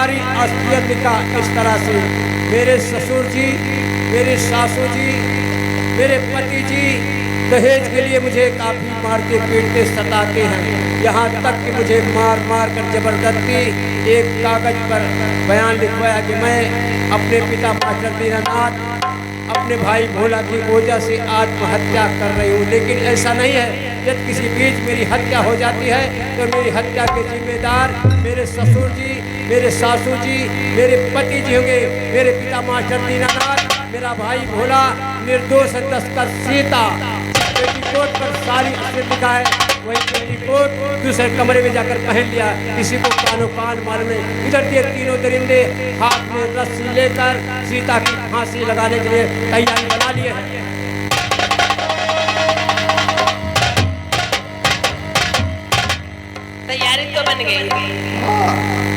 सारी असलियत लिखा इस तरह से। मेरे ससुर जी, मेरे सासू जी, मेरे पति जी दहेज के लिए मुझे काफ़ी मारते पीटते सताते हैं। यहाँ तक कि मुझे मार मार कर जबरदस्ती एक कागज़ पर बयान लिखवाया कि मैं अपने पिता मास्टर दीनानाथ अपने भाई भोला की वजह से आत्महत्या कर रही हूँ। लेकिन ऐसा नहीं है, यदि किसी बीच मेरी हत्या हो जाती है तो मेरी हत्या के जिम्मेदार मेरे ससुर जी, मेरे सासू जी, मेरे पति जी होंगे। मेरे पिता मास्टर दीनानाथ, मेरा भाई भोला, निर्दोष तस्कर सीता। पेटीकोट पर सारी असलियत लिखा है। वही पेटीकोट दूसरे कमरे में जाकर पहन लिया। किसी को कानो कान मालूम नहीं। इधर ये तीनों दरिंदे हाथ में रस्सी लेकर सीता की फांसी लगाने के लिए तैयारी बना लिए हैं। तैयारी तो बन गई,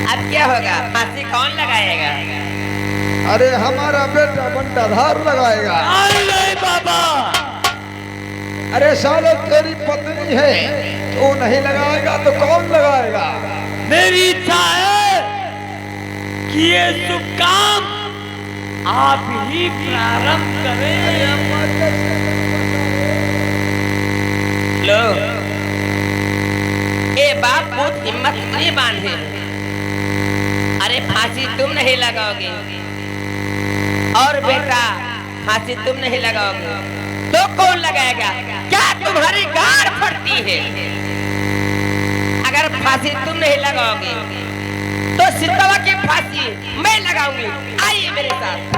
अब क्या होगा? फांसी कौन लगाएगा? अरे हमारा बेटा बंटाधार लगाएगा। नहीं बाबा, अरे साले तेरी पत्नी है, तू नहीं लगाएगा तो कौन लगाएगा? मेरी इच्छा है कि ये शुभ काम आप ही प्रारंभ करें। लो, ए बाप बहुत हिम्मत नहीं बांधे। अरे फांसी तुम नहीं लगाओगे और बेटा फांसी तुम नहीं लगाओगे तो कौन लगाएगा? क्या तुम्हारी गाड़ फटती है? अगर फांसी तुम नहीं लगाओगे तो सितवा की फांसी मैं लगाऊंगी। आइए मेरे साथ।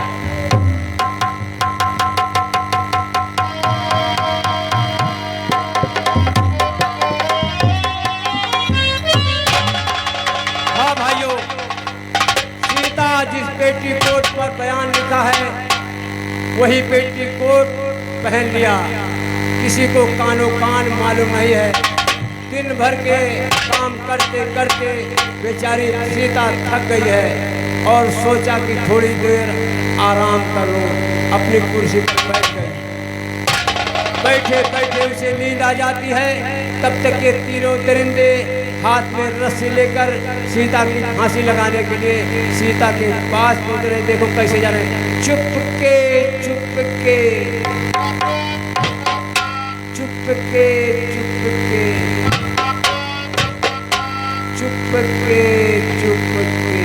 हाँ भाइयों, सीता जिस पेटीकोट पर बयान लिखा है वही पेटीकोट पहन लिया। किसी को कानो कान मालूम नहीं है। दिन भर के काम करते करते बेचारी सीता थक गई है और सोचा कि थोड़ी देर आराम कर लूं। अपनी कुर्सी पर बैठ गई। बैठे बैठे उसे नींद आ जाती है। तब तक ये तीनों दरिंदे हाथ में रस्सी लेकर सीता की फांसी लगाने के लिए सीता के पास पहुंच रहे। देखो कैसे जा रहे हैं, चुपके चुपके चुपके चुपके चुपके चुपके।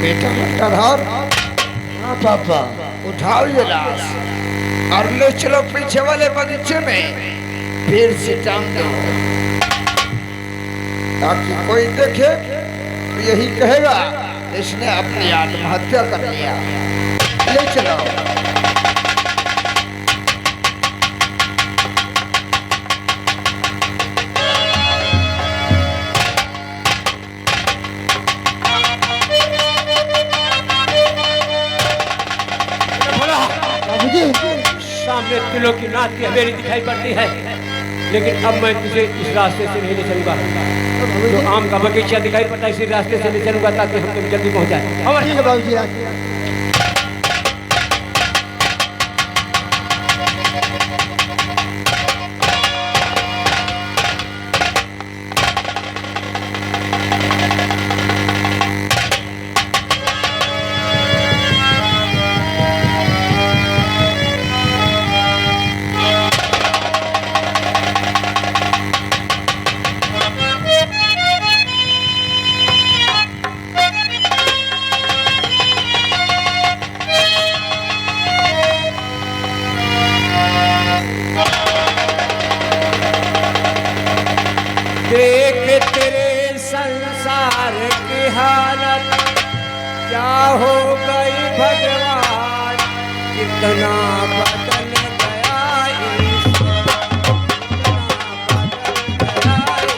बेटा बंटाधार, हाँ पापा, उठाओ ये लाश और ले चलो पीछे वाले बगीचे में, फिर से टांग दो ताकि कोई देखे तो यही कहेगा इसने अपनी आत्महत्या कर लिया। ले चलो। सामने किलो की नाच की हवेली दिखाई पड़ती है, लेकिन अब मैं तुझे इस रास्ते से नहीं ले चलूंगा। जो आम का बगीचा दिखाई पड़ता है इसी रास्ते से ले चलूंगा ताकि हम तुम जल्दी पहुंच जाए। कितना बदल गया इंसान, कितना बदल गया इंसान।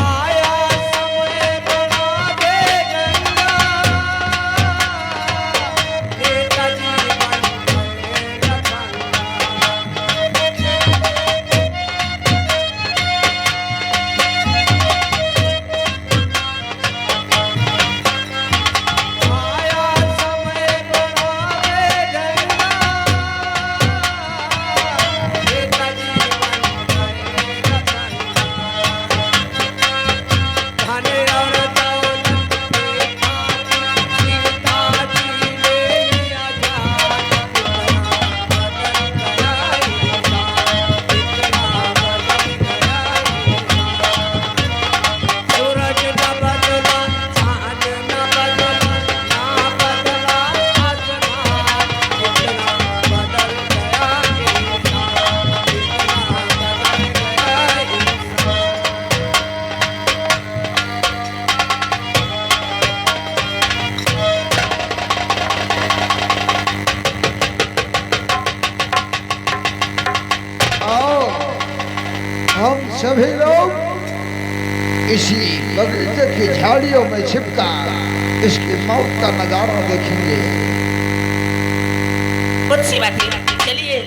आया समय बना दे गंगा, नेताजी बन गए लखनऊ। आया समय बना दे गंगा, नेताजी बन गए लखनऊ। धन और दौलत के खातिर सीता जी ले लिया जान, कितना बदल गया इंसान, कितना बदल गया इंसान। सूरज न बदला, चांद न बदला, ना बदला आसमान, कितना बदल गया इंसान, कितना बदल गया इंसान। आओ हम सभी लोग इसी बगीचे की झाड़ियों में छिपकर इसकी मौत का नजारा देखेंगे। कुछ सी बात नहीं, चलिए।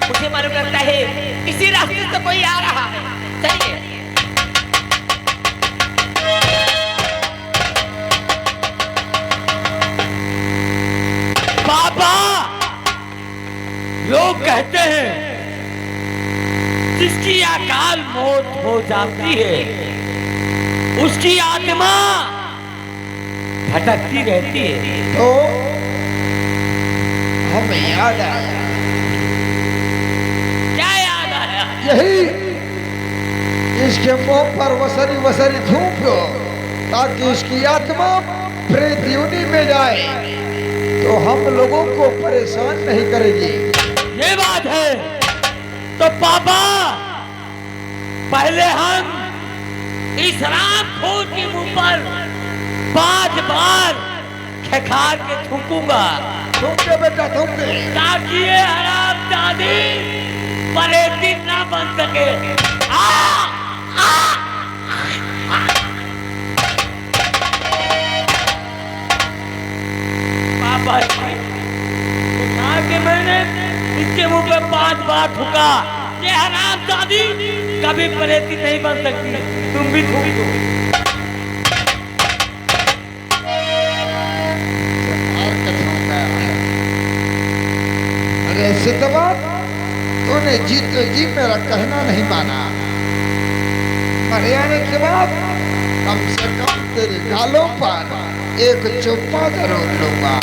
मुझे मालूम लगता है इसी रास्ते से कोई आ रहा है, चलिए। बाबा, लोग कहते हैं जिसकी अकाल मौत हो जाती है उसकी आत्मा भटकती रहती है। तो हमें याद आया, क्या याद आया? यही इसके मुंह पर वसरी वसरी थूक दो ताकि इसकी आत्मा प्रेत योनि में जाए तो हम लोगों को परेशान नहीं करेगी। ये बात है तो पापा, पहले हम इस रामखोर के मुंह पर 5 बार खखार के थूकूंगा, थूक दे बेटा, थूक दे। ताकि ये हरामजादी परेती ना बन सके। आ, आ, पापा जी, उठा के मैंने इसके मुंह पे 5 बार थूका। ये हरामजादी कभी परेती नहीं बन सकती। तुम भी थूक दो। और कथों का अरे सितवा, तूने जीत जी मेरा कहना नहीं माना। मर आने के बाद कम से कम तेरे गालों पर एक चुप्पा जरूर लूंगा।